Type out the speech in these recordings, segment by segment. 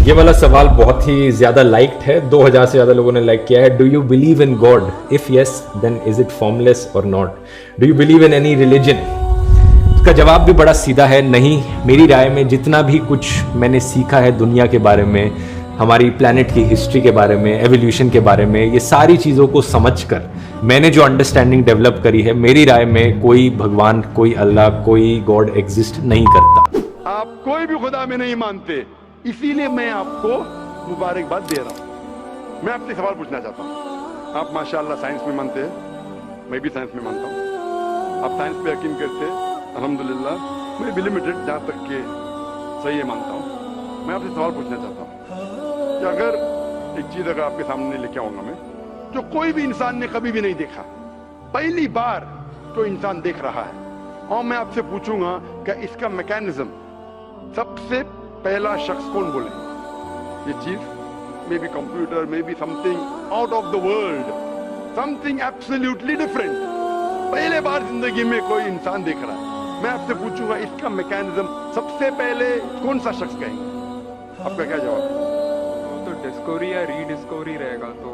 ये वाला सवाल बहुत ही ज़्यादा लाइक्ड है, 2000 से ज़्यादा लोगों ने लाइक किया है। Do you believe in God? If yes then is it formless or not? Do you believe in any religion? इसका जवाब भी बड़ा सीधा है, नहीं। मेरी राय में जितना भी कुछ मैंने सीखा है दुनिया के बारे में, हमारी प्लैनेट की हिस्ट्री के बारे में, एवोल्यूशन के बारे में, ये सारी चीज़ों को समझकर मैंने जो अंडरस्टैंडिंग डेवलप करी है, मेरी राय में कोई भगवान, कोई अल्लाह, कोई गॉड एग्जिस्ट नहीं करता। आप कोई भी खुदा में नहीं मानते, इसीलिए मैं आपको मुबारकबाद दे रहा हूं। मैं आपसे सवाल पूछना चाहता हूं। आप माशाअल्लाह साइंस में मानते हैं, मैं भी साइंस में मानता हूं। आप साइंस पे यकीन करते हैं, अल्हम्दुलिल्लाह। मैं भी लिमिटेड जहां तक के सही है मानता हूं। मैं आपसे सवाल पूछना चाहता हूं कि अगर एक चीज अगर आपके सामने लेके आऊंगा मैं, जो कोई भी इंसान ने कभी भी नहीं देखा, पहली बार तो इंसान देख रहा है, और मैं आपसे पूछूंगा कि इसका मैकेनिज्म, सबसे पहला शख्स कौन बोले? ये चीज may be computer, may be something out of the world, something absolutely different. पहले बार जिंदगी में कोई इंसान देख रहा है। मैं आपसे पूछूंगा इसका मैकेनिज्म सबसे पहले कौन सा शख्स कहेंगे? आपका क्या जवाब है? तो डिस्कवरी या रीडिस्कवरी रहेगा, तो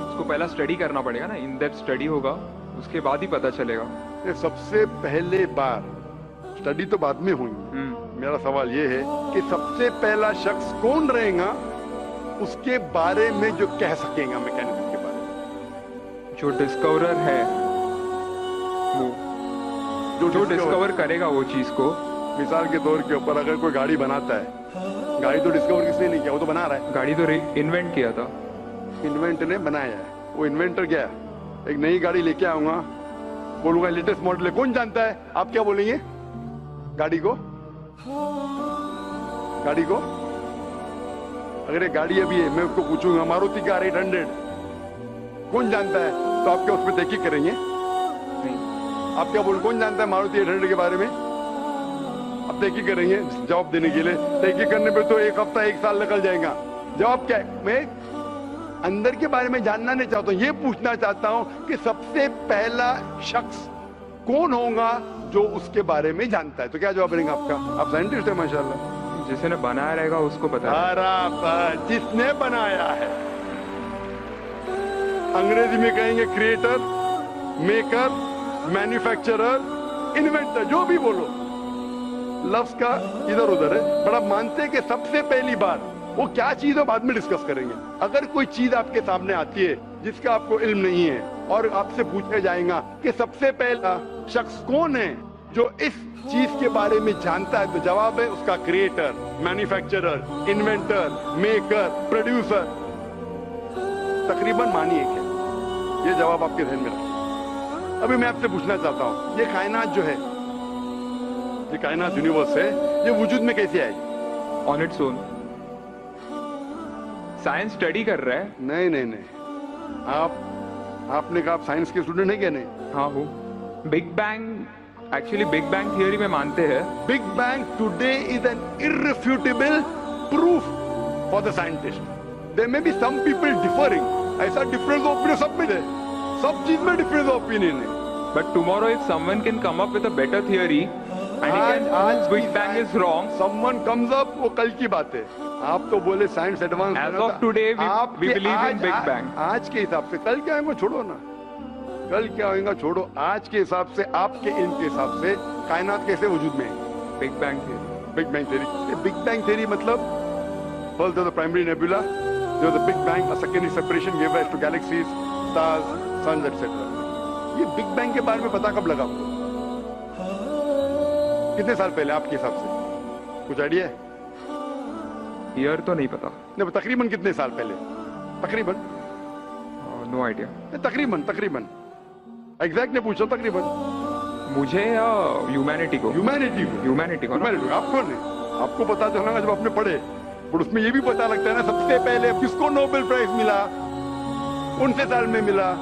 उसको पहला स्टडी करना पड़ेगा ना, इन डेप्थ स्टडी होगा, उसके बाद ही पता चलेगा। ये सबसे पहले बार, स्टडी तो बाद में हुई। मेरा सवाल ये है कि सबसे पहला शख्स कौन रहेगा उसके बारे में जो कह सकेगा मैकेनिज्म के बारे में? जो डिस्कवरर है, वो जो डिस्कवर करेगा वो चीज को। मिसाल के तौर के ऊपर अगर कोई गाड़ी बनाता है, गाड़ी तो डिस्कवर किसने नहीं किया, वो तो बना रहा है। गाड़ी तो इन्वेंट किया था, इन्वेंट ने बनाया है। वो इन्वेंटर क्या है? एक नई गाड़ी लेके आऊंगा, बोलूंगा लेटेस्ट मॉडल है, कौन जानता है? आप क्या बोलेंगे? गाड़ी को अगर एक गाड़ी अभी है, मैं उसको पूछूंगा मारुति कार 800 कौन जानता है, तो आप क्या उस पर तहकीक करेंगे? नहीं। आप क्या बोल, कौन जानता है मारुति 800 के बारे में? आप तहकीक करेंगे जवाब देने के लिए? तहकीक करने पे तो एक हफ्ता, एक साल निकल जाएगा। जवाब क्या है? मैं अंदर के बारे में जानना नहीं चाहता हूं, ये पूछना चाहता हूं कि सबसे पहला शख्स कौन होगा जो उसके बारे में जानता है। तो क्या जवाब देंगे आपका? आप साइंटिस्ट है माशाल्लाह। जिसने बनाया रहेगा उसको पता है। जिसने बनाया है। अंग्रेजी में कहेंगे क्रिएटर, मेकर, मैन्युफैक्चरर, इन्वेंटर, जो भी बोलो, लफ्ज का इधर उधर है। बड़ा मानते हैं कि सबसे पहली बार वो क्या चीज है बाद में डिस्कस करेंगे। अगर कोई चीज आपके सामने आती है जिसका आपको इल्म नहीं है और आपसे पूछा जाएगा कि सबसे पहला शख्स कौन है जो इस चीज के बारे में जानता है, तो जवाब है उसका creator, manufacturer, inventor, maker, producer. तकरीबन मानिए क्या? ये जवाब आपके ध्यान में रखिए। अभी मैं आपसे पूछना चाहता हूं, ये कायनात जो है, ये कायनात यूनिवर्स है, ये वजूद में कैसे आई? On its own. Science study कर रहा है। नहीं, आपने कहा आप साइंस के स्टूडेंट है क्या? नहीं। हाँ हूँ। Big bang, actually big bang theory में मानते हैं। Big bang today is an irrefutable proof for the scientist. There may be some people differing, ऐसा डिफरेंस ऑफ ओपिनियन सब में है, सब चीज में डिफरेंस ऑफ ओपिनियन है। But tomorrow if someone can come up with a better theory and आज big bang is wrong, someone comes up, वो कल की बात है। आप तो बोले science advance, age of today we believe in big bang. आज के हिसाब से, कल क्या आएगा छोड़ो ना, कल क्या होगा छोड़ो। आज के हिसाब से, आपके इल्म के हिसाब से कायनात कैसे वजूद में है? Big bang theory. Big bang theory. Big bang theory मतलब first there was the primary nebula, there was the big bang, a secondary separation give rise to galaxies, stars, suns etcetera. ये बिग बैंग के बारे में पता कब लगा आपको? कितने साल पहले आपके हिसाब से? कुछ आइडिया है? ईयर तो नहीं पता। नहीं, तकरीबन कितने साल पहले? तकरीबन नो आइडिया। तकरीबन एग्जैक्ट नहीं पूछा, तकरीबन। मुझे या ह्यूमैनिटी को? ह्यूमैनिटी को। आपको नहीं, आपको पता चला जब आपने पढ़े, पर उसमें ये भी पता लगता है ना सबसे पहले किसको नोबेल प्राइज मिला, कौन से साल में मिला,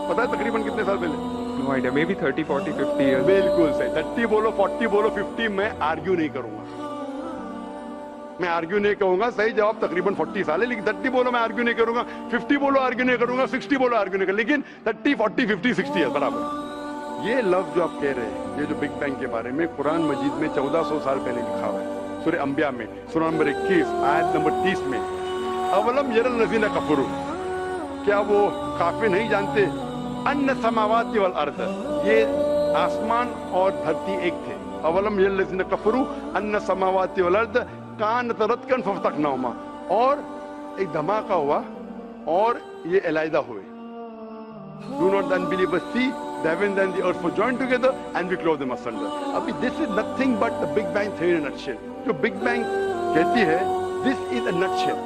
पता है तकरीबन कितने साल पहले? No idea, maybe 30, 40, 50 years. बिल्कुल सही। 30 बोलो, 40 बोलो, 50, मैं आर्ग्यू नहीं करूंगा। मैं आर्ग्यू नहीं कहूंगा, सही जवाब तकरीबन 40 साल है, लेकिन 30 बोलो मैं आर्ग्यू नहीं करूंगा, 50 बोलो आर्ग्यू नहीं करूंगा, 60 बोलो आर्ग्यू नहीं करूंगा, लेकिन 30, 40, 50, 60 है बराबर। ये लफ्ज जो आप कह रहे हैं, ये जो बिग बैंग के बारे में कुरान मजीद में 1400 साल पहले लिखा हुआ है। सूरह अंबिया में सूरह नंबर 21 आयत नंबर 30 में, अवलम यरल लज़ीना कफरू, क्या वो काफिर नहीं जानते, अन्ना समावाति वल अर्द, ये आसमान और धरती एक थे। अवलम यरल लज़ीना कफरू अन्ना समावाति वल अर्द कानत रत्कन फफतकनाहुमा, और एक धमाका हुआ और ये अलहदा हुए। Do not the unbelievers see the heavens and the earth were joined together and we close them asunder. अभी this is nothing but the Big Bang theory in a nutshell. जो Big Bang कहती है this is a nutshell.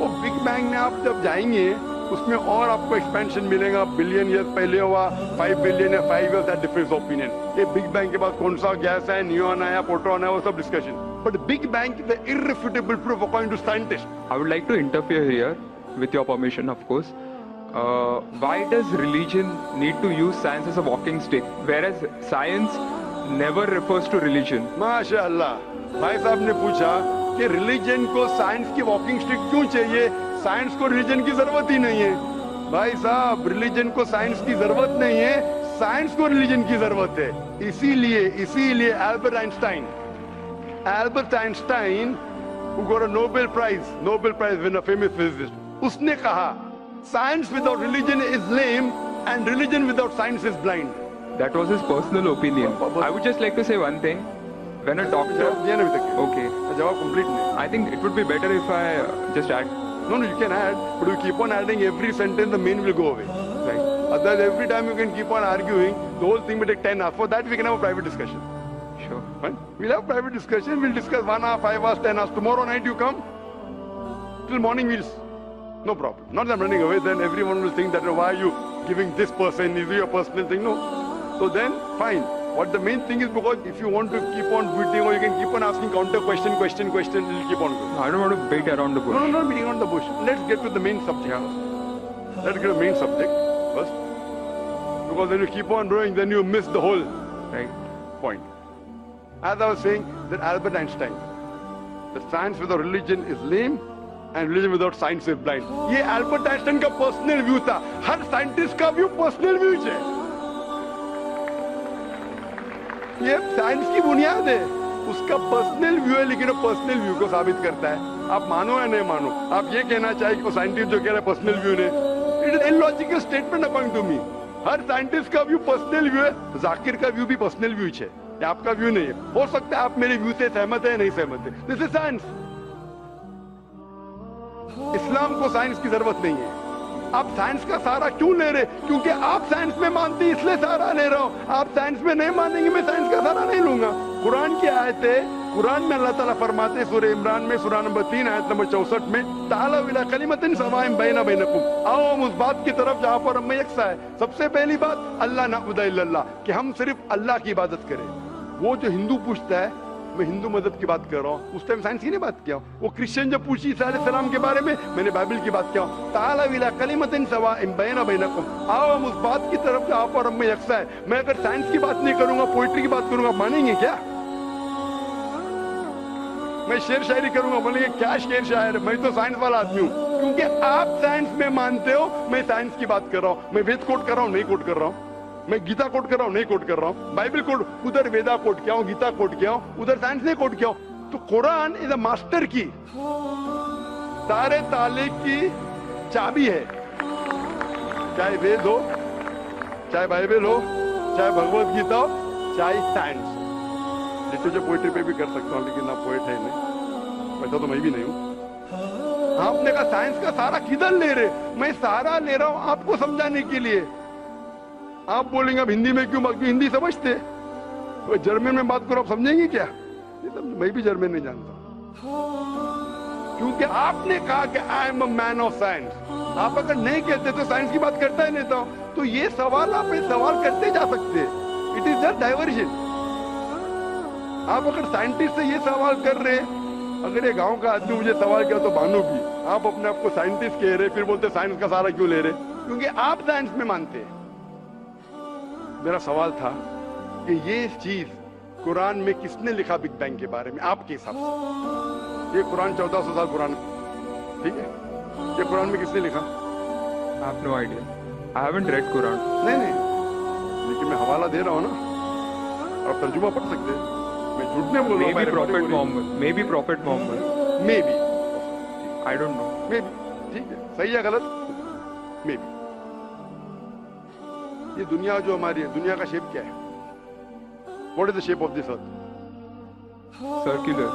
वो Big Bang में आप जब जाएंगे उसमें और आपको एक्सपेंशन मिलेगा, बिलियन ईयर्स पहले हुआ, 5 बिलियन या 5 इयर्स, दैट डिफरेंस ओपिनियन। ये बिग बैंग के बाद कौन सा गैस है, न्यूट्रॉन आया, प्रोटॉन है, वो सब discussion. But big bang is the irrefutable proof according to scientist. I would like to interfere here, with your permission, of course. Why does religion need to use science as a walking stick, whereas science never refers to religion? माशाअल्लाह, भाई साहब ने पूछा कि religion को science की walking stick क्यों चाहिए, साइंस को रिलीजन की जरूरत ही नहीं है। भाई साहब, रिलीजन को साइंस की जरूरत नहीं है, साइंस को रिलीजन की जरूरत है। इसीलिए Albert Einstein who got a Nobel Prize winner, famous physicist, उसने कहा science without religion is lame and religion without science is blind. That was his personal opinion. I would just like to say one thing. When a doctor... जवाब दिया ना अभी तक? Okay. जवाब complete नहीं। I think it would be better if I just add. No, you can add, but you keep on adding every sentence, the main will go away. Right. Otherwise, every time you can keep on arguing, the whole thing will take 10 hours. For that, we can have a private discussion. Sure. Fine? We'll have private discussion. We'll discuss 1 hour, 5 hours, 10 hours. Tomorrow night you come. Till morning no problem. Not that I'm running away. Then everyone will think that why are you giving this person? Is it your personal thing? No. So then, fine. What the main thing is, because if you want to keep on beating or you can keep on asking counter question, it'll keep on going. I don't want to beat around the bush. No, not beating around the bush. Let's get to the main subject first. Let's get to the main subject first. Because when you keep on growing, then you miss the whole Right. point. As I was saying, that Albert Einstein, the science without religion is lame and religion without science is blind. ये Albert Einstein का personal view था। हर scientist का view personal view है। ये science की बुनियाद है, उसका पर्सनल व्यू है, लेकिन वो पर्सनल व्यू को साबित करता है। आप मानो या नहीं मानो, आप ये कहना चाहिए कि वो साइंटिस्ट जो कह रहा है पर्सनल व्यू ने, it is illogical statement according to me. हर साइंटिस्ट का व्यू पर्सनल व्यू है, जाकिर का व्यू भी पर्सनल व्यू है, ये आपका व्यू नहीं है। हो सकता है आप मेरे व्यू से सहमत है, नहीं सहमत है, दिस इज साइंस। इस्लाम को साइंस की जरूरत नहीं है। आप साइंस का सहारा क्यों ले रहे? क्योंकि आप साइंस में मानते हैं, इसलिए सहारा ले रहा हूं। आप साइंस में नहीं मानेंगे, मैं साइंस का सहारा नहीं लूंगा। कुरान की आयत है, कुरान में अल्लाह ताला फरमाते हैं सूरह इमरान में सूरह नंबर 3 आयत नंबर 64 में, तालू इला कलिमतिन सवाइन बैना बैनकुम, आओ हम उस बात की तरफ जहां पर हम में यकसा है। सबसे पहली बात, अल्लाह नअबुदा इल्लल्लाह, कि हम सिर्फ अल्लाह की इबादत करें। वो जो हिंदू पूछता है, मैं हिंदू मदद की बात कर रहा हूँ, उस टाइम साइंस की नहीं बात किया। वो क्रिश्चियन जब पूछी ईसा अलैहिस्सलाम के बारे में, मैंने बाइबल की बात किया। ताला इला कलिमतिन सवाइन बैना बैनकुम, आओ हम उस बात की तरफ जहां पर हम में यकसा है। मैं अगर साइंस की बात नहीं करूंगा, पोइट्री की बात करूंगा, मानेंगे क्या? मैं शेर शायरी करूंगा, बोलेंगे क्या शेर शायर, मैं तो साइंस वाला आदमी हूँ। क्योंकि आप साइंस में मानते हो, मैं साइंस की बात कर रहा हूँ। मैं वेद कोट कर रहा हूँ, नहीं कोट कर रहा हूँ। मैं गीता कोट कर रहा हूँ, नहीं कोट कर रहा हूँ। बाइबल कोट, उधर वेदा कोट किया हूँ, गीता कोट किया हूँ, उधर साइंस नहीं कोट किया हूँ। तो कुरान इज अ मास्टर की, सारे ताले की चाबी है। चाहे वेद हो, चाहे बाइबल हो, चाहे भगवत गीता हो, चाहे साइंस। लिटरेचर पोएट्री पे भी कर सकता हूँ, लेकिन आप पोएट है नहीं, वैसा तो मैं भी नहीं हूँ। आपने कहा साइंस का सहारा किधर ले रहे? मैं सहारा ले रहा हूँ आपको समझाने के लिए। आप बोलेंगे अब हिंदी में क्यों बात, क्यों हिंदी समझते? तो जर्मन में बात करो, आप समझेंगे क्या? मैं भी जर्मन नहीं जानता, क्योंकि आपने कहा कि I am a man of science. आप अगर नहीं कहते तो साइंस की बात करता ही नहीं था। तो ये सवाल आप सवाल करते जा सकते हैं, इट इज जस्ट डाइवर्जन। आप अगर साइंटिस्ट से ये सवाल कर रहे हैं, अगर ये गांव का आदमी मुझे सवाल किया तो मानोगी। आप अपने आप को साइंटिस्ट कह रहे, फिर बोलते साइंस का सहारा क्यों ले रहे? क्योंकि आप साइंस में मानते हैं। मेरा सवाल था कि ये चीज कुरान में किसने लिखा बिग बैंग के बारे में आपके हिसाब से? ये कुरान 1400 साल पुराना, ठीक है? ये कुरान में किसने लिखा? I have no idea. I haven't read Quran. नहीं, लेकिन मैं हवाला दे रहा हूं ना, आप तर्जुमा पढ़ सकते हैं। मैं झूठ नहीं बोल रहा Maybe Prophet Muhammad. Maybe Prophet Muhammad. May be I don't know. May be, ठीक है, सही है गलत, मे बी। ये दुनिया जो हमारी है, दुनिया का शेप क्या है? What is the shape of this earth? Circular.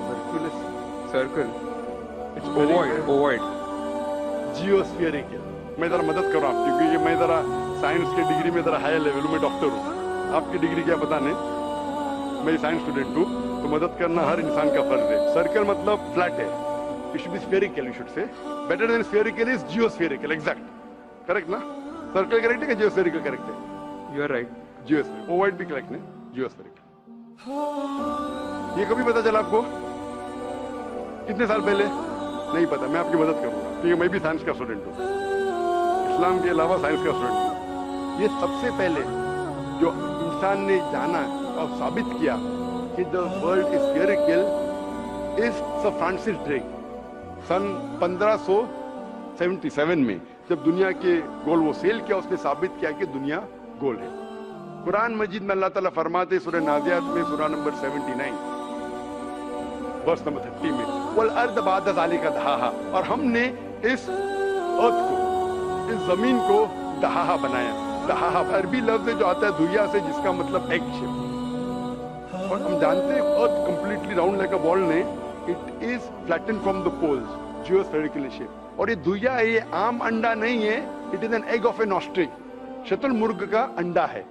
Circular, Circle. It's Ovoid. जियोस्फेरिकल। मैं जरा मदद करूँ आपकी, क्योंकि मैं जरा साइंस के डिग्री में जरा हाई लेवल हूँ, मैं डॉक्टर हूँ, आपकी डिग्री क्या पता नहीं, मैं साइंस स्टूडेंट हूँ, तो मदद करना हर इंसान का फर्ज है। सर्कल मतलब फ्लैट है, it should be spherical, you should say better than spherical is geospherical, exact, correct ना? सर्कल करेक्ट है कि जियोस्फेरिकल करेक्ट है? You are right. Geospherical, ovoid भी करेक्ट है, जियोस्फेरिकल। ये कभी पता चला आपको? कितने साल पहले? नहीं पता, मैं आपकी मदद करूंगा, क्योंकि मैं भी साइंस का स्टूडेंट हूँ, इस्लाम के अलावा साइंस का स्टूडेंट हूँ। ये सबसे पहले जो इंसान ने जाना और साबित किया कि the world is spherical is sir Francis Drake. सन 1577 में जब दुनिया के गोल वो सेल किया, उसने साबित किया कि दुनिया गोल है। कुरान मजीद में अल्लाह ताला फरमाते सूरह नाज़ियात में सूरह नंबर 79 वर्स नंबर 30 में, वल अर्द बाद ज़ालिका दहाहा, और हमने इस अर्थ को, इस जमीन को दहाहा बनाया। दहाहा अरबी लफ्ज है जो आता है दुनिया से, जिसका मतलब एग शेप, और हम जानते हैं earth completely round like a ball नहीं, it is flatten from the poles, geospherical shape. और ये दुनिया है, ये आम अंडा नहीं है, it is an egg of an ostrich, शतुरमुर्ग का अंडा है।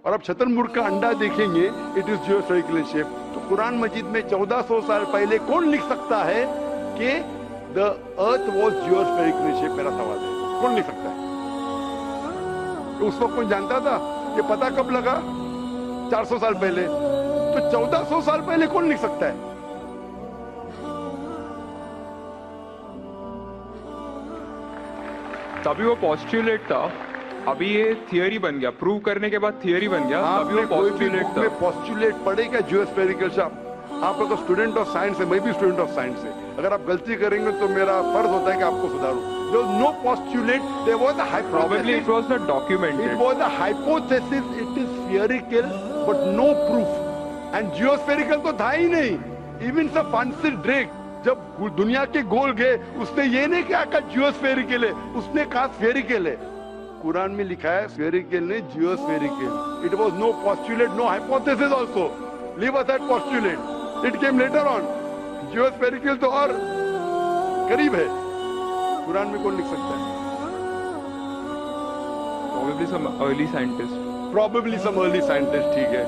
और अब शतुरमुर्ग का अंडा देखेंगे, इट इज जियोस्फेरिकल शेप। तो कुरान मजीद में 1400 साल पहले कौन लिख सकता है कि द अर्थ वॉज जियोस्फेरिकल शेप? मेरा सवाल है, कौन लिख सकता है? तो उस वक्त कौन जानता था? ये पता कब लगा? 400 साल पहले। तो 1400 साल पहले कौन लिख सकता है? तभी वो postulate था, अभी ये थियरी बन गया, प्रूव करने के बाद थियरी बन गया, तभी वो postulate था। पोस्टुलेट पढ़ेगा जियोस्फेरिकल शेप। आप तो स्टूडेंट ऑफ साइंस है, मैं भी स्टूडेंट ऑफ साइंस है। अगर आप गलती करेंगे तो मेरा फर्ज होता है कि आपको सुधारूं। There was no postulate, there was a Probably it hypothesis. was not documented. It was a hypothesis, it is spherical, but no proof. And geospherical तो था ही नहीं। Even Sir Francis Drake जब दुनिया के गोल गए, उसने ये नहीं कहा कि जियोस्फेरिकल है, उसने कहा स्फेरिकल है। कुरान में लिखा है स्फेरिकल नहीं, जियोस्फेरिकल। It was no postulate, no hypothesis also. Leave aside postulate. It came later on. जियोस्फेरिकल तो और करीब है। कुरान में कौन लिख सकता है? Probably some early scientist. Probably some early scientist, ठीक है।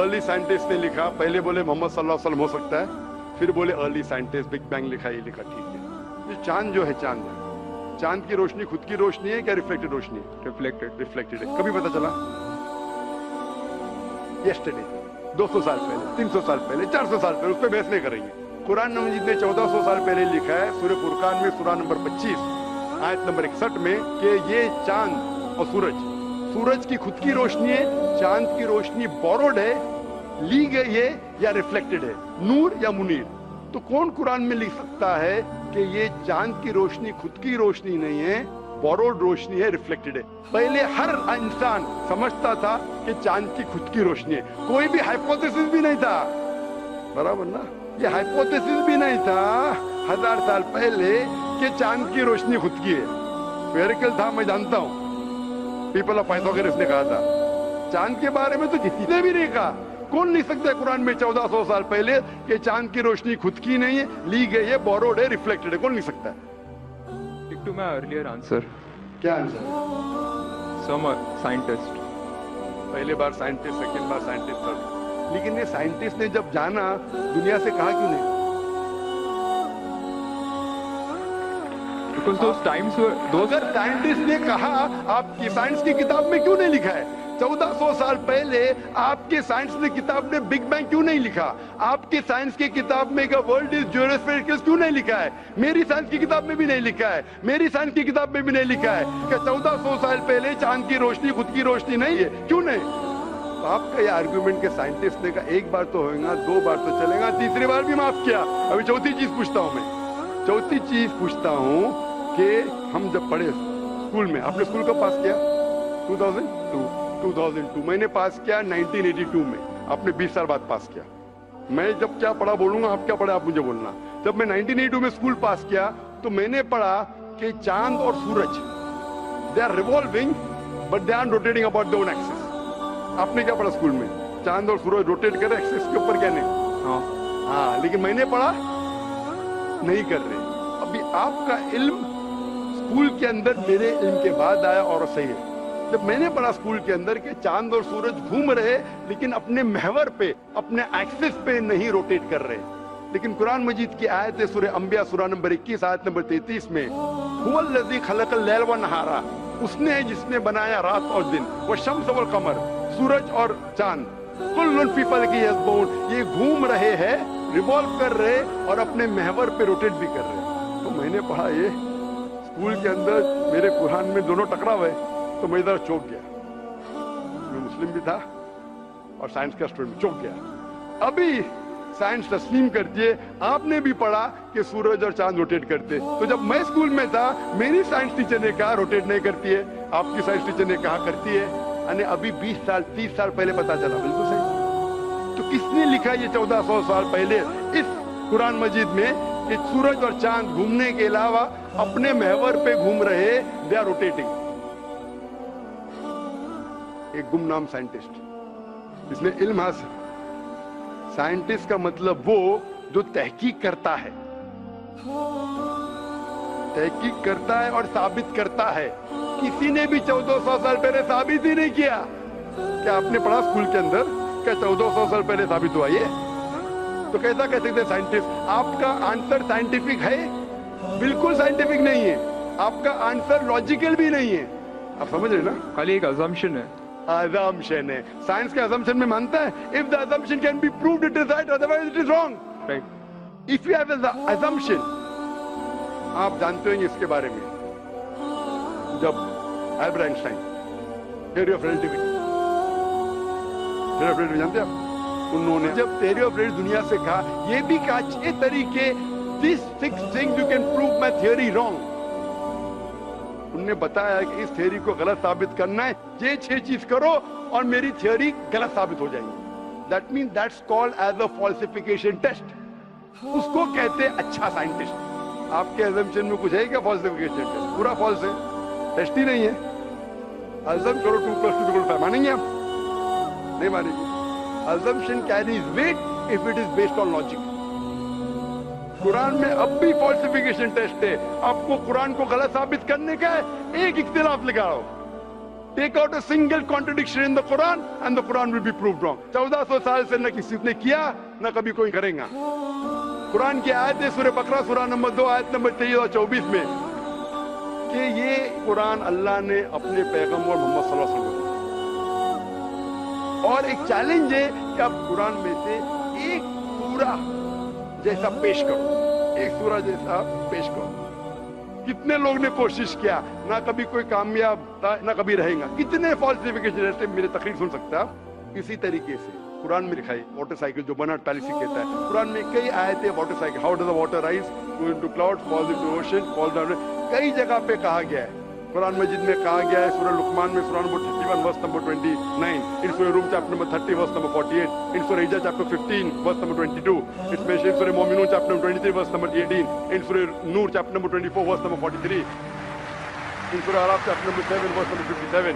अर्ली साइंटिस्ट ने लिखा, पहले बोले मोहम्मद सल्लल्लाहु अलैहि वसल्लम हो सकता है, फिर बोले अर्ली साइंटिस्ट, बिग बैंग लिखा, ये लिखा, ठीक है। ये चांद जो है, चांद है, चांद की रोशनी खुद की रोशनी है क्या रिफ्लेक्टेड रोशनी है? रिफ्लेक्टेड है। कभी पता चला? यस्टरडे, 200 साल पहले, 300 साल पहले, 400 साल पहले, उस पर बहस नहीं करेंगे। कुरान मजीद ने 1400 साल पहले लिखा है सूरह फुरकान में सूरह नंबर 25 आयत नंबर 61 में कि ये चांद और सूरज की खुद की रोशनी है, चांद की रोशनी बोरोड है, ली गई है या रिफ्लेक्टेड है, नूर या मुनीर। तो कौन कुरान में लिख सकता है कि ये चांद की रोशनी खुद की रोशनी नहीं है, बोरोड रोशनी है, रिफ्लेक्टेड है? पहले हर इंसान समझता था कि चांद की खुद की रोशनी है, कोई भी हाइपोथेसिस भी नहीं था, बराबर ना? ये हाइपोथेसिस भी नहीं था 1000 साल पहले कि चांद की रोशनी खुद की है। स्फेरिकल था, मैं जानता हूं, पीपल ऑफ पाइथागोरस ने कहा था। चांद के बारे में तो किसी ने भी नहीं कहा। कौन लिख सकता है कुरान में 1400 साल पहले कि चांद की रोशनी खुद की नहीं है, ली गई है, बोरोड है, रिफ्लेक्टेड है? कौन लिख सकता है? Stick to my earlier answer. क्या आंसर? Some scientist. पहले बार साइंटिस्ट, सेकंड बार साइंटिस्ट, थर्ड। लेकिन ये साइंटिस्ट ने जब जाना, दुनिया से कहा क्यों नहीं? Because those times were अगर साइंटिस्ट ने कहा, आपकी साइंस की किताब में क्यों नहीं लिखा है? 1400 साल पहले आपके साइंस ने किताब में बिग बैंग क्यों नहीं लिखा? आपके साइंस की किताब में वर्ल्ड इज जियोस्फेरिकल क्यों नहीं लिखा है? मेरी साइंस की किताब में भी नहीं लिखा है, मेरी साइंस की किताब में भी नहीं लिखा है कि 1400 साल पहले चांद की रोशनी खुद की रोशनी नहीं है। क्यों नहीं? तो आपका ये आर्गुमेंट के साइंटिस्ट ने कहा एक बार तो होगा, 2 बार तो चलेगा, तीसरी बार भी माफ किया। अभी चौथी चीज पूछता हूं मैं, चौथी चीज पूछता हूं कि हम जब पढ़े स्कूल में, आपने स्कूल कब पास किया? 2002। मैंने पास किया 1982 में। आपने 20 साल बाद पास किया। मैं जब क्या पढ़ा बोलूंगा, आप क्या पढ़े आप मुझे बोलना। जब मैं 1982 में स्कूल पास किया तो मैंने पढ़ा कि चांद और सूरज they are revolving but they are rotating about their own axis. आपने क्या पढ़ा स्कूल में? चांद और सूरज रोटेट कर रहे, एक्सिस के ऊपर क्या नहीं? हाँ, लेकिन मैंने पढ़ा नहीं कर रहे। अभी आपका इल्म स्कूल के अंदर मेरे इल्म के बाद आया और सही है। जब मैंने पढ़ा स्कूल के अंदर कि चांद और सूरज घूम रहे लेकिन अपने महवर पे, अपने एक्सिस पे नहीं रोटेट कर रहे। लेकिन कुरान मजीद की आयत है सूरह अंबिया सूरा नंबर 21 आयत नंबर 33 में, हुवल्लज़ी खलक़ल लैल व नहारा, उसने है जिसने बनाया रात और दिन, व शम्स वल कमर, सूरज और चांद, कुल्लुन फी फलकी यस्बहून, ये घूम रहे हैं, रिवॉल्व कर रहे और अपने महवर पे रोटेट भी कर रहे। तो मैंने पढ़ा ये स्कूल के अंदर, मेरे कुरान में दोनों टकरा हुए, तो मैं इधर चौंक गया। मैं मुस्लिम भी था और साइंस का स्टूडेंट, चौंक गया। अभी साइंस तस्लीम करती है, आपने भी पढ़ा कि सूरज और चांद रोटेट करते। तो जब मैं स्कूल में था मेरी साइंस टीचर ने कहा रोटेट नहीं करती है, आपकी साइंस टीचर ने कहा करती है। यानी अभी 20 साल 30 साल पहले पता चला, बिल्कुल सही। तो किसने लिखा ये 1400 साल पहले इस कुरान मजीद में कि सूरज और चांद घूमने के अलावा अपने महवर पे घूम रहे, दे आर रोटेटिंग। एक गुमनाम साइंटिस्ट, इसने इल्म हासिल। साइंटिस्ट का मतलब वो जो तहकीक करता है, तहकीक करता है और साबित करता है। किसी ने भी 1400 साल पहले साबित ही नहीं किया। क्या आपने पढ़ा स्कूल के अंदर क्या 1400 साल पहले साबित हुआ ये? तो कैसा कह सकते साइंटिस्ट? आपका आंसर साइंटिफिक है? बिल्कुल साइंटिफिक नहीं है। आपका आंसर लॉजिकल भी नहीं है। आप समझ रहे ना? खाली एक अजम्पशन है। assumption है। साइंस के assumption में मानता है if the assumption can be proved it is right, otherwise it is wrong. Right. If you have an assumption, आप जानते होंगे इसके बारे में, जब Albert Einstein theory of relativity, जानते हैं आप? उन्होंने जब थ्योरी ऑफ रिलेटिविटी दुनिया से कहा, ये भी कहा 6 तरीके, these 6 things you can prove my theory wrong. उन्होंने बताया कि इस थ्योरी को गलत साबित करना है, ये 6 चीज करो और मेरी थ्योरी गलत साबित हो जाएगी। That mean that's called as a falsification test. उसको कहते हैं अच्छा साइंटिस्ट। आपके अजम्पशन में कुछ है क्या फॉल्सिफिकेशन टेस्ट? पूरा फॉल्स है, टेस्ट ही नहीं है। अजम करो 2 + 2 = 5, मानेंगे आप? नहीं मानेंगे। Assumption carries weight if it is based on logic. Quran में अब भी फॉल्सिफिकेशन टेस्ट है। आपको कुरान को गलत साबित करने का है, एक इख्तिलाफ लगाओ, take out a single contradiction in the Quran and the Quran will be proved wrong. 1400 साल से न किसी ने किया न कभी कोई करेगा। कुरान की आयत है सूरह बकरा सूरा नंबर 2 आयत नंबर 23 और 24 में कि ये कुरान अल्लाह ने अपने पैगंबर मोहम्मद सल्लल्लाहु अलैहि वसल्लम को, और एक चैलेंज है कि आप कुरान में से एक सूरा जैसा पेश करो, एक सूरा जैसा पेश करो। कितने लोग ने कोशिश किया, ना कभी कोई कामयाब था ना कभी रहेगा। कितने फॉल्सिफिकेशन, जैसे मेरे तकरीर सुन सकते हैं आप। इसी तरीके से कुरान में लिखा है वाटर साइकिल, जो बर्नार्ड पैलिसी कहता है। कुरान में कई आयतें water cycle, how does the water rise, go into cloud, fall into ocean, fall down, कई जगह पे कहा गया है। कुरान मजीद में कहा गया है सूरह लुकमान में सूरा नंबर 31 वर्स नंबर 29, इन सूरह Rum chapter number 30 verse number 48, in सूरह Hijr chapter 15 verse number 22, it's mentioned in सूरह Muminun chapter number 23 verse number 18, in सूरह Noor chapter number 24 verse number 43, in सूरह Araf chapter number 7 verse number 57.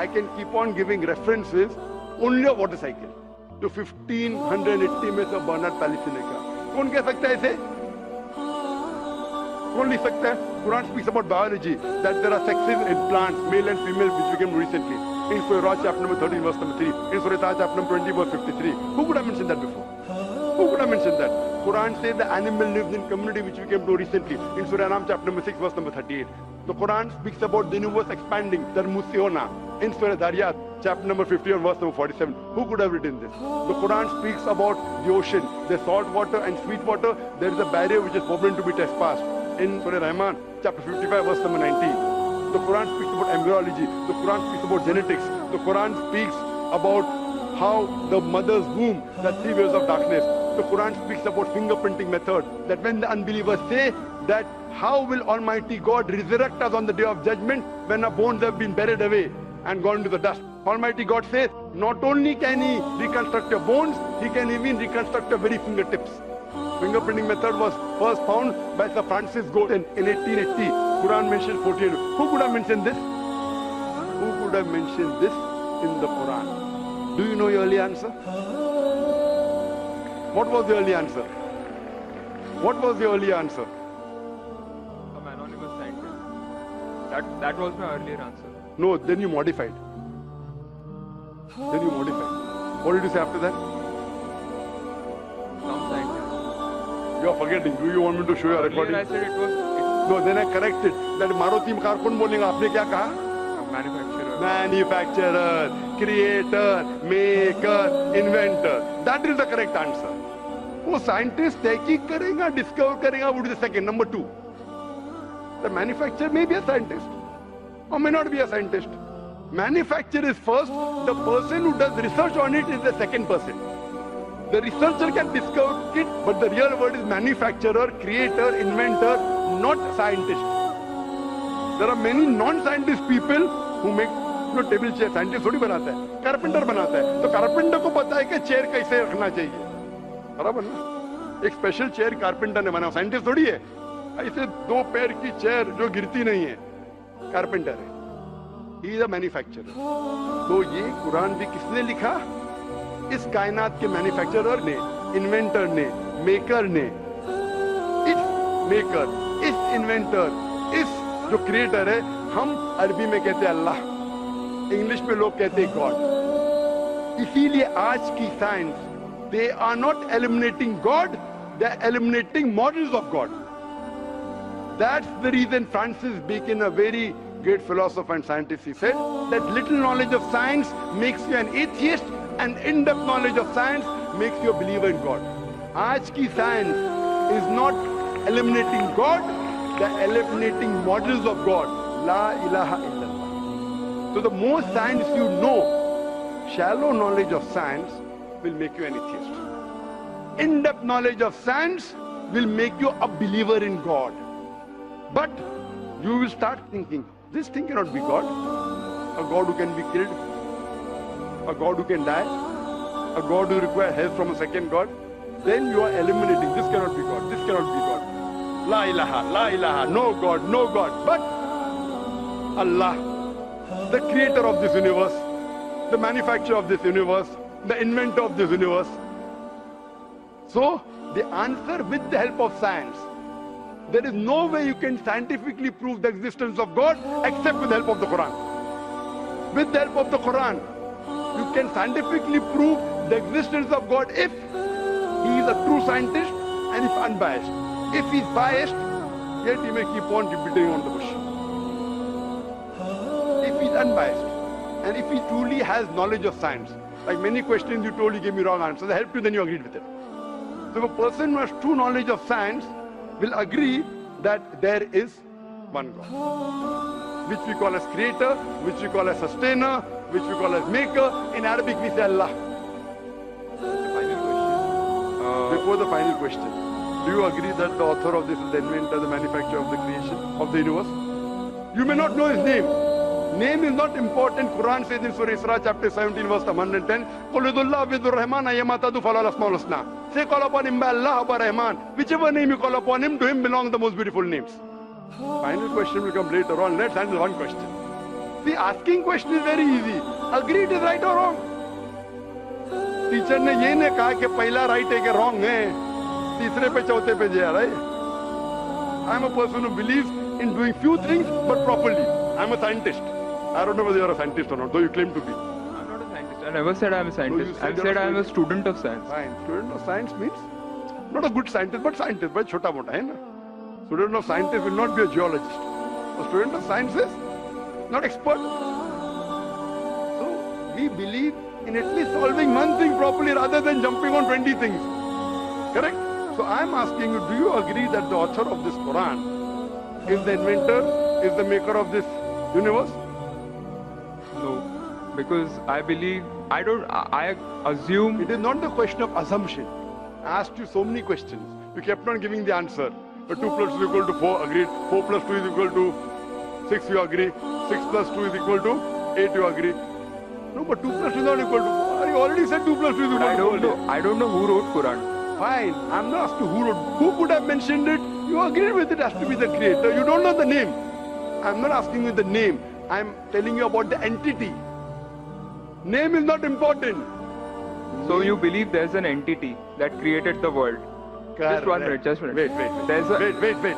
I can keep on giving references only of water cycle to 1580 में से Bernard policy ने कहा। कौन कह सकता है इसे? कौन लिख सकता है? Quran speaks about biology, that there are sexes in plants, male and female, which became recently. In Surah Ra chapter number 13 verse number 3, in Surah Taha chapter number 20 verse 53. Who could have mentioned that before? Who could have mentioned that? Quran says the animal lives in community, which we came to recently. In Surah Anam chapter number 6 verse number 38. The Quran speaks about the universe expanding, Darmusiona. In Surah Dariyat chapter number 50 and verse number 47. Who could have written this? The Quran speaks about the ocean, the salt water and sweet water. There is a barrier which is forbidden to be trespassed. In Surah Rahman chapter 55 verse number 19. The Quran speaks about embryology. The Quran speaks about genetics. The Quran speaks about how the mother's womb, that 3 waves of darkness. The Quran speaks about fingerprinting method, that when the unbelievers say that how will Almighty God resurrect us on the day of judgment when our bones have been buried away and gone into the dust. Almighty God says, Not only can he reconstruct your bones, he can even reconstruct your very fingertips. Fingerprinting method was first found by Sir Francis Galton in 1880. Quran mentions 48. Who could have mentioned this? Who could have mentioned this in the Quran? Do you know your early answer? What was the early answer? What was the early answer? Some anonymous scientist. That was my earlier answer. No, then you modified. Then you modified. What did you say after that? Some scientist. You are forgetting. Do you want me to show you a Earlier recording? I said it was No, then I corrected. That Maruti car कौन बोलेगा? आपने क्या कहा? manufacturer. Manufacturer, creator, maker, inventor. That is the correct answer. वो scientist तहकीक करेगा, discover करेगा, would be the second. Number 2. The manufacturer may be a scientist or may not be a scientist. Manufacturer is first. The person who does research on it is the second person. The researcher can discover it, but the real word is manufacturer, creator, inventor, not scientist. There are many non-scientist people who make table chair. Scientist थोड़ी बनाता है, carpenter बनाता है. तो carpenter को पता है कि चेयर कैसे रखना चाहिए, बराबर ना? एक स्पेशल चेयर कारपेंटर ने बनाया, साइंटिस्ट थोड़ी है. ऐसे 2 पैर की चेयर जो गिरती नहीं है, कारपेंटर है. He is a manufacturer. तो ये कुरान भी किसने लिखा? इस कायनात के मैन्युफैक्चरर ने, इन्वेंटर ने, मेकर ने. इस मेकर, इस इन्वेंटर, इस जो क्रिएटर है, हम अरबी में कहते हैं अल्लाह, इंग्लिश में लोग कहते हैं गॉड. इसीलिए आज की science, they are not eliminating God, they are eliminating models of God. That's the reason Francis Bacon, a very great philosopher and scientist, he said that little knowledge of science makes you an atheist and in-depth knowledge of science makes you a believer in God. आज की science is not eliminating God, they are eliminating models of God. La ilaha illallah. So the more science you know, shallow knowledge of science will make you an atheist. In-depth knowledge of science will make you a believer in God. But you will start thinking, this thing cannot be God. A God who can be killed, a God who can die, a God who requires help from a second God. Then you are eliminating, this cannot be God, this cannot be God. La ilaha, no God, no God. But Allah, the creator of this universe, the manufacturer of this universe, the inventor of this universe. So, the answer with the help of science. There is no way you can scientifically prove the existence of God except with the help of the Quran. With the help of the Quran, you can scientifically prove the existence of God if he is a true scientist and if unbiased. If he is biased, yet he may keep on beating on the bush. If he is unbiased and if he truly has knowledge of science, like many questions you told, you gave me wrong answers. I helped you, then you agreed with it. So if a person who has true knowledge of science will agree that there is one God, which we call as creator, which we call as sustainer, which we call as maker. In Arabic we say Allah. Final question. Before the final question, do you agree that the author of this is the inventor, the manufacturer of the creation of the universe? You may not know his name. Name is not important. Quran says in Surah Isra chapter 17 verse 110, قُلْ ادُوا اللَّهَ وَادْعُوا الرَّحْمَنَ أَيَّمَّا تَدْعُوا فَلَهُ الْأَسْمَاءُ الْحُسْنَى. Say call upon him by Allah or by Rahman. Whichever name you call upon him, to him belong the most beautiful names. Final question will come later on. Let's handle one question. See, asking question is very easy. Agree it is right or wrong. Teacher ने ये नहीं कहा कि पहला right है कि wrong है, तीसरे पे चौथे पे जा रहा है. I am a person who believes in doing few things but properly. I am a scientist. I don't know whether you are a scientist or not, though you claim to be. I'm not a scientist. I never said I'm a scientist. said I've you're said a I'm a student of science. Fine. Student of science means not a good scientist, but scientist. But छोटा मोटा है ना. Student of scientist will not be a geologist. A student of science is not expert. So we believe in at least solving one thing properly rather than jumping on 20 things. Correct? So I'm asking you, do you agree that the author of this Quran is the inventor, is the maker of this universe? No, because I believe I assume It is not the question of assumption. I asked you so many questions. You kept on giving the answer. But 2 plus 2 is equal to 4, agreed. 4 plus 2 is equal to 6, you agree. 6 plus 2 is equal to 8, you agree. No, but 2 plus 2 is not equal to 4. I already said 2 plus 2 is equal I to 4. don't know. I don't know who wrote Quran. Fine. I'm not asking who wrote. Who could have mentioned it? You agree with it has to be the creator. You don't know the name. I'm not asking you the name. I'm telling you about the entity. Name is not important. So you believe there's an entity that created the world? Just 1 minute. Just 1 minute. Wait. There's a Wait.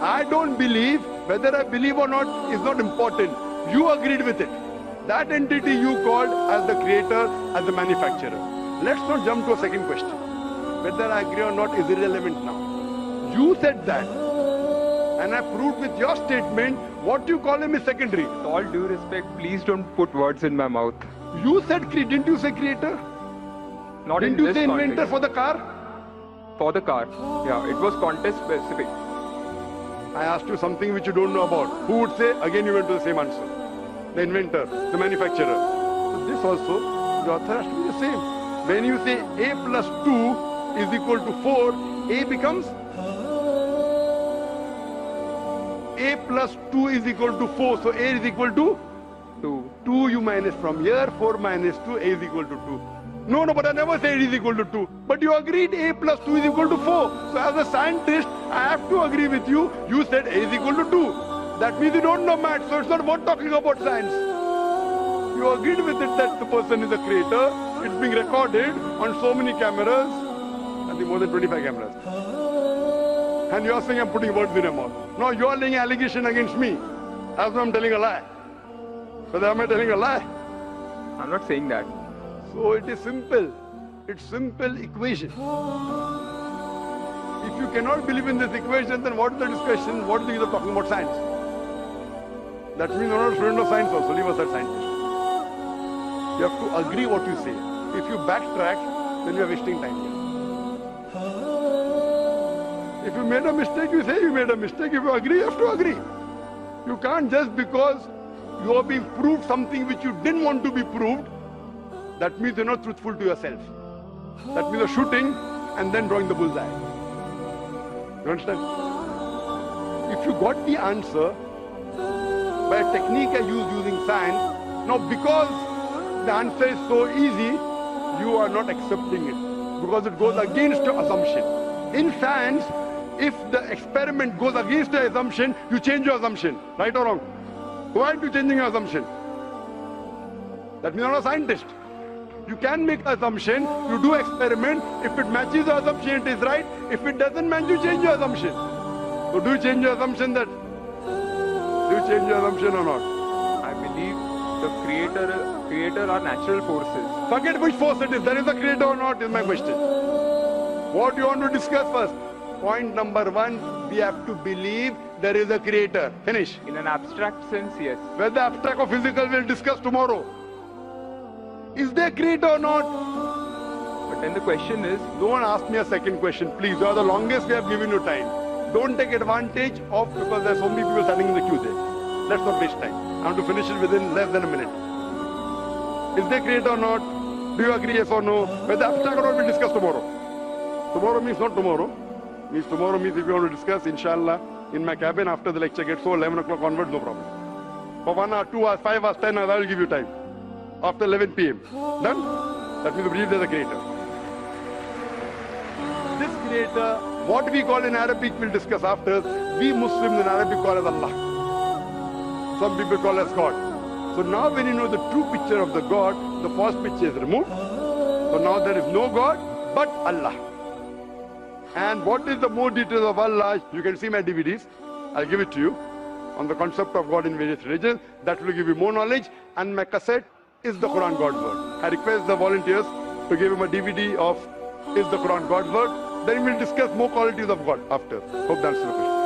I don't believe. Whether I believe or not is not important. You agreed with it. That entity you called as the creator, as the manufacturer. Let's not jump to a second question. Whether I agree or not is irrelevant now. You said that. And I proved with your statement what you call him is secondary. With all due respect, please don't put words in my mouth. You said, didn't you say creator? Not Didn't in you this say inventor context. for the car? For the car. Yeah, it was context specific. I asked you something which you don't know about. Who would say? Again you went to the same answer. The inventor, the manufacturer. So this also, the author has to be the same. When you say A plus 2 is equal to 4, A becomes A plus 2 is equal to 4. So A is equal to 2. 2 you minus from here, 4 minus 2, A is equal to 2. No, but I never said it is equal to 2. But you agreed A plus 2 is equal to 4. So as a scientist, I have to agree with you. You said A is equal to 2. That means you don't know maths, so it's not worth talking about science. You agreed with it that the person is a creator. It's being recorded on so many cameras. I think more than 25 cameras. And you're saying I'm putting words in your mouth. No, you're laying allegation against me. As though I'm telling a lie. But am I telling a lie? I'm not saying that. So it is simple. It's simple equation. If you cannot believe in this equation, then what is the discussion? What is the use of talking about science? That means you're not a student of science also. Leave aside scientist. You have to agree what you say. If you backtrack, then you are wasting time here. If you made a mistake, you say you made a mistake. If you agree, you have to agree. You can't just because you are being proved something which you didn't want to be proved, that means you're not truthful to yourself. That means you're shooting and then drawing the bullseye. You understand? If you got the answer by a technique I use using science, now because the answer is so easy, you are not accepting it because it goes against your assumption. In science, if the experiment goes against your assumption, you change your assumption. Right or wrong? Why are you changing your assumption? That means you're not a scientist. You can make an assumption, you do experiment. If it matches your assumption, it is right. If it doesn't match, you change your assumption. So do you change your assumption that? Do you change your assumption or not? I believe the creator are natural forces. Forget which force it is. There is a creator or not is my question. What do you want to discuss first? Point number 1, we have to believe there is a creator. Finish. In an abstract sense, yes. Whether abstract or physical, we'll discuss tomorrow. Is there creator or not? But then the question is, Don't ask me a second question, please. You are the longest we have given you time. Don't take advantage of because there are so many people standing in the queue there. Let's not waste time. I want to finish it within less than a minute. Is there creator or not? Do you agree, yes or no? Whether abstract or not, we'll discuss tomorrow. Tomorrow means not tomorrow. Means tomorrow means if you want to discuss, inshallah, in my cabin after the lecture gets so 11 o'clock onwards, no problem. For 1 hour, 2 hours, 5 hours, 10 hours, I will give you time. After 11 p.m. Done? That means you believe there's a creator. This creator, what we call in Arabic, we'll discuss after. We Muslims in Arabic call as Allah. Some people call as God. So now when you know the true picture of the God, the false picture is removed. So now there is no God but Allah. And what is the more details of Allah? You can see my DVDs. I'll give it to you on the concept of God in various religions. That will give you more knowledge. And my cassette is the Quran God's Word. I request the volunteers to give him a DVD of Is the Quran God's Word. Then we'll discuss more qualities of God after. Hope that's the question.